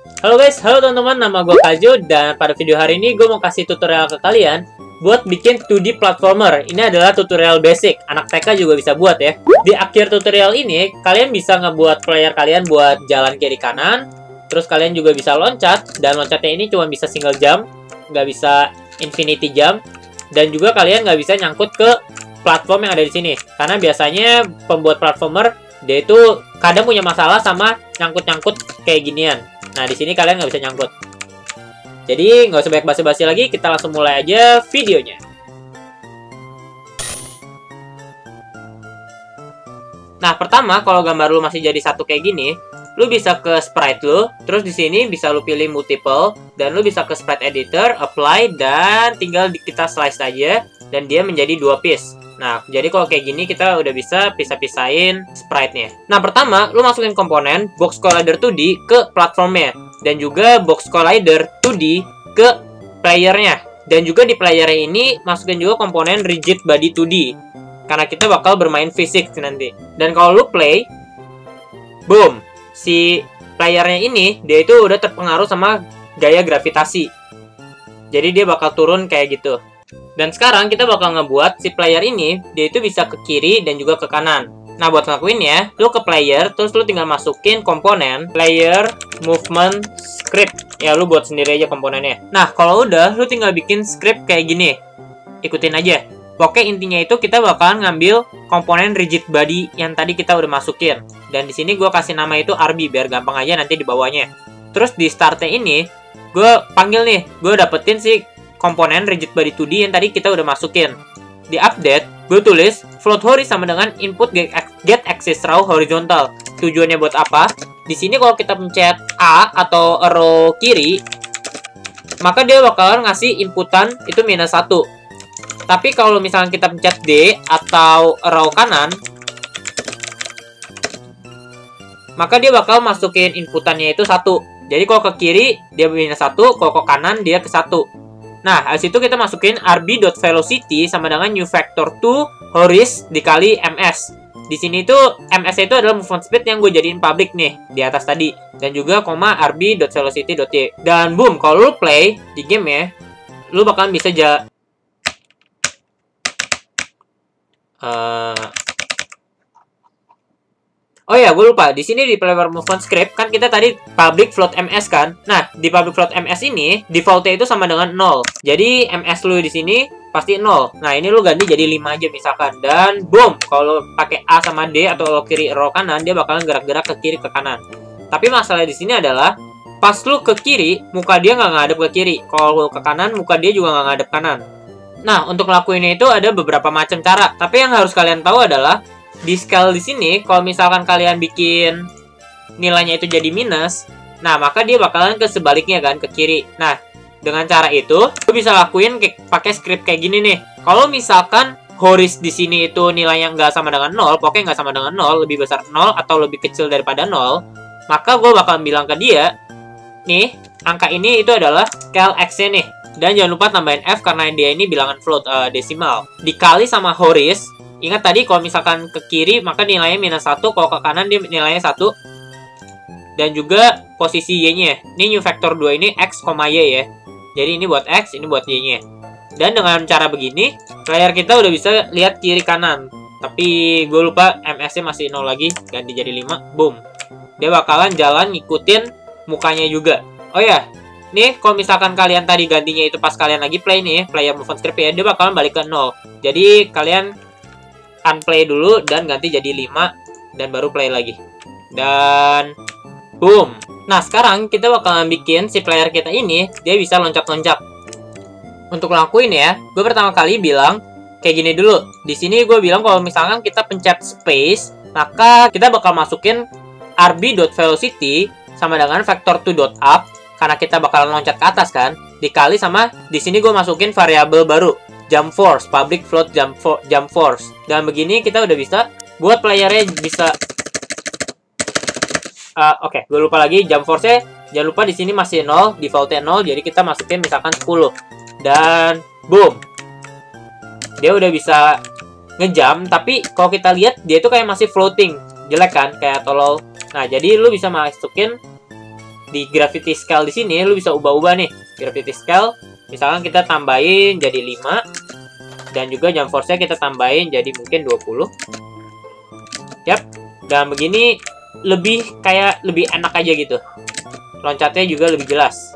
Halo guys, halo teman-teman, nama gue Kajo, dan pada video hari ini gue mau kasih tutorial ke kalian buat bikin 2D platformer. Ini adalah tutorial basic, anak TK juga bisa buat ya. Di akhir tutorial ini, kalian bisa ngebuat player kalian buat jalan kiri kanan, terus kalian juga bisa loncat, dan loncatnya ini cuma bisa single jump, nggak bisa infinity jump, dan juga kalian nggak bisa nyangkut ke platform yang ada di sini. Karena biasanya pembuat platformer, dia itu kadang punya masalah sama nyangkut-nyangkut kayak ginian. Nah, di sini kalian nggak bisa nyangkut. Jadi, nggak usah banyak basa-basi lagi, kita langsung mulai aja videonya. Nah, pertama, kalau gambar lu masih jadi satu kayak gini, lu bisa ke sprite lu, terus di sini bisa lu pilih multiple, dan lu bisa ke sprite editor, apply, dan tinggal kita slice aja, dan dia menjadi 2 piece. Nah, jadi kalau kayak gini kita udah bisa pisah-pisahin sprite-nya. Nah, pertama, lu masukin komponen Box Collider 2D ke platformnya. Dan juga Box Collider 2D ke playernya. Dan juga di playernya ini, masukin juga komponen Rigid Body 2D. Karena kita bakal bermain fisik nanti. Dan kalau lu play, boom! Si playernya ini, dia itu udah terpengaruh sama gaya gravitasi. Jadi dia bakal turun kayak gitu. Dan sekarang kita bakal ngebuat si player ini, dia itu bisa ke kiri dan juga ke kanan. Nah, buat ngelakuinnya, lu ke player, terus lu tinggal masukin komponen player movement script. Ya, lu buat sendiri aja komponennya. Nah, kalau udah, lu tinggal bikin script kayak gini. Ikutin aja. Pokoknya intinya itu kita bakalan ngambil komponen rigid body yang tadi kita udah masukin. Dan di sini gue kasih nama itu RB, biar gampang aja nanti di bawahnya. Terus di startnya ini, gue panggil nih, gue dapetin si komponen rigid body 2D yang tadi kita udah masukin. Di update, gue tulis float horizontal sama dengan input get axis raw horizontal. Tujuannya buat apa? Di sini kalau kita pencet A atau arrow kiri, maka dia bakalan ngasih inputan itu -1. Tapi kalau misalnya kita pencet D atau arrow kanan, maka dia bakal masukin inputannya itu 1. Jadi kalau ke kiri dia -1, kalau ke kanan dia ke 1. Nah, habis itu kita masukin rb.velocity sama dengan new vector 2 horis dikali ms. Di sini itu ms itu adalah movement speed yang gue jadiin public nih di atas tadi. Dan juga koma rb.velocity.y. Dan boom, kalau lu play di game ya, lu bakalan bisa Oh ya, gue lupa. Di sini di player movement script kan kita tadi public float ms kan. Nah, di public float ms ini defaultnya itu sama dengan 0. Jadi ms lu di sini pasti 0. Nah, ini lu ganti jadi 5 aja misalkan. Dan boom, kalau pakai A sama D atau lo kiri row kanan, dia bakalan gerak-gerak ke kiri ke kanan. Tapi masalah di sini adalah pas lu ke kiri, muka dia nggak ngadep ke kiri. Kalau lu ke kanan, muka dia juga nggak ngadep kanan. Nah, untuk ngelakuinnya itu ada beberapa macam cara. Tapi yang harus kalian tahu adalah di scale di sini, kalau misalkan kalian bikin nilainya itu jadi minus, nah maka dia bakalan ke sebaliknya kan, ke kiri. Nah, dengan cara itu, lu bisa lakuin pakai script kayak gini nih. Kalau misalkan horis di sini itu nilainya nggak sama dengan 0, pokoknya nggak sama dengan 0, lebih besar 0 atau lebih kecil daripada 0, maka gue bakalan bilang ke dia, nih, angka ini itu adalah scale X-nya nih. Dan jangan lupa tambahin F karena dia ini bilangan float, desimal. Dikali sama horis. Ingat tadi kalau misalkan ke kiri maka nilainya -1, kalau ke kanan dia nilainya 1. Dan juga posisi Y-nya. Ini new vector 2 ini X, Y ya. Jadi ini buat X, ini buat Y-nya. Dan dengan cara begini, player kita udah bisa lihat kiri kanan. Tapi gue lupa MS-nya masih 0 lagi, ganti jadi 5. Boom. Dia bakalan jalan ngikutin mukanya juga. Oh ya, nih kalau misalkan kalian tadi gantinya itu pas kalian lagi play nih, player movement script ya, dia bakalan balik ke 0. Jadi kalian unplay dulu dan ganti jadi 5 dan baru play lagi. Dan boom. Nah, sekarang kita bakalan bikin si player kita ini dia bisa loncat-loncat. Untuk ngelakuin ya, gue pertama kali bilang kayak gini dulu. Di sini gue bilang kalau misalkan kita pencet space, maka kita bakal masukin rb.velocity sama dengan vector 2.up karena kita bakalan loncat ke atas kan, dikali sama di sini gue masukin variabel baru, jump force, public float jump force. Dan begini kita udah bisa buat playernya bisa oke, gue lupa lagi jump force-nya. Jangan lupa di sini masih 0, defaultnya 0, jadi kita masukin misalkan 10. Dan boom. Dia udah bisa ngejump, tapi kalau kita lihat dia itu kayak masih floating. Jelek kan, kayak tolol. Nah, jadi lu bisa masukin di gravity scale di sini lu bisa ubah-ubah nih. Gravity scale misalkan kita tambahin jadi 5 dan juga jump force-nya kita tambahin jadi mungkin 20. Yap. Dan begini lebih enak aja gitu. Loncatnya juga lebih jelas.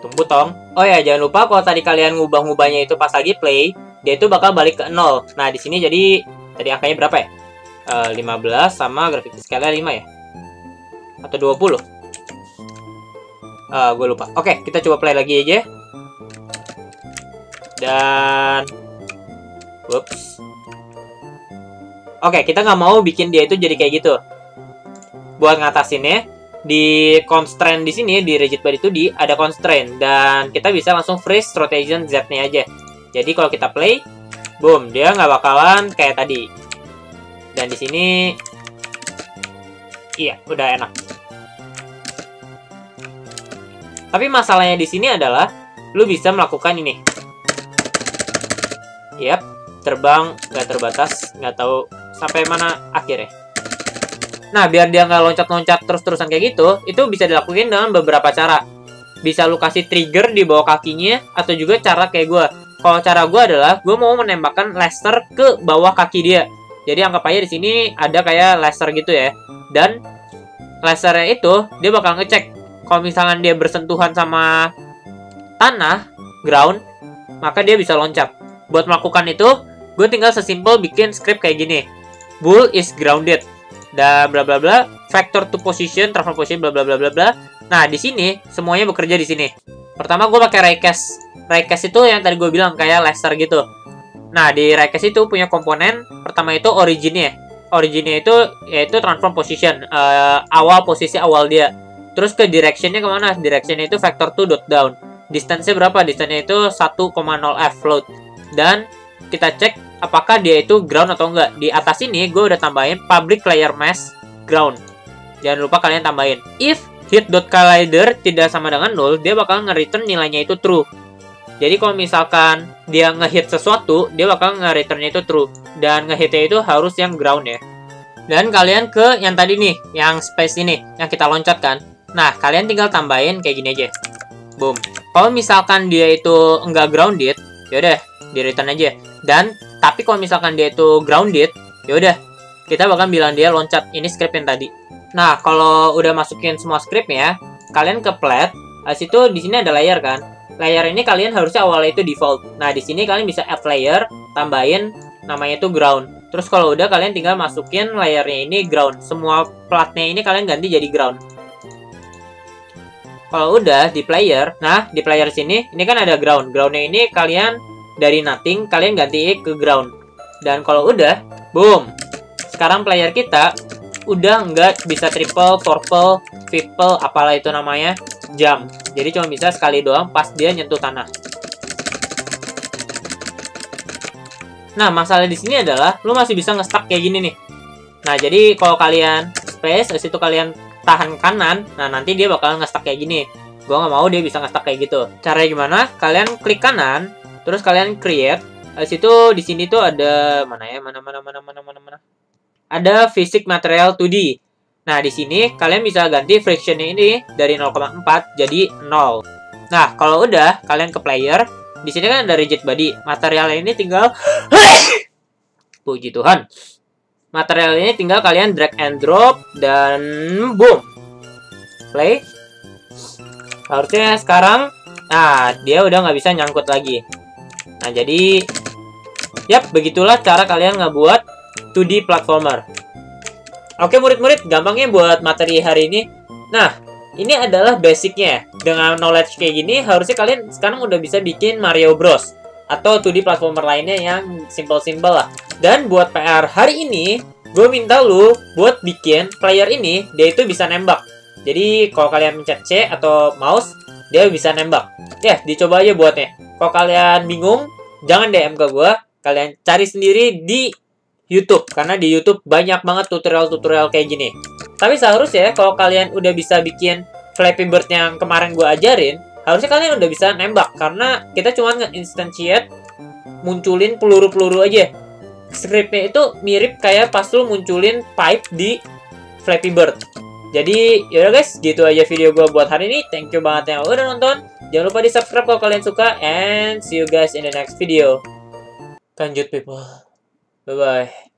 Tunggu tong. Oh ya, jangan lupa kalau tadi kalian ngubah-ngubahnya itu pas lagi play, dia itu bakal balik ke 0. Nah, di sini jadi tadi angkanya berapa ya? 15 sama gravity scale-nya 5 ya? Atau 20? Gue lupa. Oke, kita coba play lagi aja. Dan whoops. Oke, kita nggak mau bikin dia itu jadi kayak gitu. Buat ngatasinnya, di constraint di sini, di rigid body 2D ada constraint. Dan kita bisa langsung freeze rotation Z-nya aja. Jadi kalau kita play, boom, dia nggak bakalan kayak tadi. Dan di sini, iya, udah enak. Tapi masalahnya di sini adalah, lu bisa melakukan ini. Yap, terbang nggak terbatas, nggak tahu sampai mana akhirnya. Nah, biar dia nggak loncat-loncat terus-terusan kayak gitu, itu bisa dilakukan dengan beberapa cara. Bisa lu kasih trigger di bawah kakinya, atau juga cara kayak gue. Kalau cara gue adalah, gue mau menembakkan laser ke bawah kaki dia. Jadi anggap aja di sini ada kayak laser gitu ya. Dan lasernya itu, dia bakal ngecek. Kalau misalkan dia bersentuhan sama tanah, ground, maka dia bisa loncat. Buat melakukan itu, gue tinggal sesimpel bikin script kayak gini. Bull is grounded. Dan bla bla bla, factor to position, transform position, bla bla bla bla bla. Nah, di sini semuanya bekerja di sini. Pertama gue pakai Raycast. Raycast itu yang tadi gue bilang kayak laser gitu. Nah, di Raycast itu punya komponen. Pertama itu originnya. Originnya itu yaitu transform position, awal posisi awal dia. Terus ke directionnya kemana? Directionnya itu factor to dot down. Distance-nya berapa? Distance-nya itu 1,0 F float. Dan kita cek apakah dia itu ground atau enggak. Di atas ini gue udah tambahin public layer mask ground. Jangan lupa kalian tambahin. If hit.collider tidak sama dengan 0, dia bakal nge-return nilainya itu true. Jadi kalau misalkan dia nge-hit sesuatu, dia bakal nge-returnnya itu true. Dan nge-hitnya itu harus yang ground ya. Dan kalian ke yang tadi nih, yang space ini, yang kita loncatkan. Nah, kalian tinggal tambahin kayak gini aja. Boom. Kalau misalkan dia itu enggak grounded, yaudah, di return aja. Dan tapi kalau misalkan dia itu grounded, yaudah, kita bakal bilang dia loncat. Ini script yang tadi. Nah, kalau udah masukin semua scriptnya, kalian ke plat. Habis itu di sini ada layer kan. Layer ini kalian harusnya awalnya itu default. Nah, di sini kalian bisa add layer, tambahin namanya itu ground. Terus kalau udah kalian tinggal masukin layernya ini ground. Semua platnya ini kalian ganti jadi ground. Kalau udah di player, nah di player sini ini kan ada ground. Groundnya ini kalian dari nothing kalian ganti ke ground. Dan kalau udah, boom. Sekarang player kita udah nggak bisa triple, purple, triple, apalah itu namanya, jump. Jadi cuma bisa sekali doang pas dia nyentuh tanah. Nah, masalah di sini adalah lu masih bisa nge-stuck kayak gini nih. Nah, jadi kalau kalian space, habis itu kalian tahan kanan, nah nanti dia bakal nge-stuck kayak gini. Gua nggak mau dia bisa nge-stuck kayak gitu. Caranya gimana? Kalian klik kanan, terus kalian create. Habis itu di sini tuh ada mana ya? Mana. Ada physics material 2D. Nah, di sini kalian bisa ganti frictionnya ini dari 0,4 jadi 0. Nah, kalau udah kalian ke player, di sini kan ada rigid body. Materialnya ini tinggal puji Tuhan. Material ini tinggal kalian drag and drop dan boom. Play. Harusnya sekarang, nah dia udah nggak bisa nyangkut lagi. Nah jadi, yap begitulah cara kalian ngebuat 2D platformer. Oke murid-murid, gampangnya buat materi hari ini. Nah, ini adalah basicnya. Dengan knowledge kayak gini, harusnya kalian sekarang udah bisa bikin Mario Bros. Atau 2D platformer lainnya yang simple-simple lah. Dan buat PR hari ini, gue minta lu buat bikin player ini, dia itu bisa nembak. Jadi kalau kalian mencet C atau mouse, dia bisa nembak. Ya, dicoba aja buatnya. Kalau kalian bingung, jangan DM ke gue. Kalian cari sendiri di YouTube. Karena di YouTube banyak banget tutorial-tutorial kayak gini. Tapi seharusnya kalau kalian udah bisa bikin Flappy Bird yang kemarin gue ajarin, harusnya kalian udah bisa nembak. Karena kita cuma nge-instantiate munculin peluru-peluru aja. Scriptnya itu mirip kayak pas lu munculin pipe di Flappy Bird. Jadi yaudah guys, gitu aja video gue buat hari ini. Thank you banget yang udah nonton. Jangan lupa di subscribe kalau kalian suka. And see you guys in the next video. Lanjut people. Bye bye.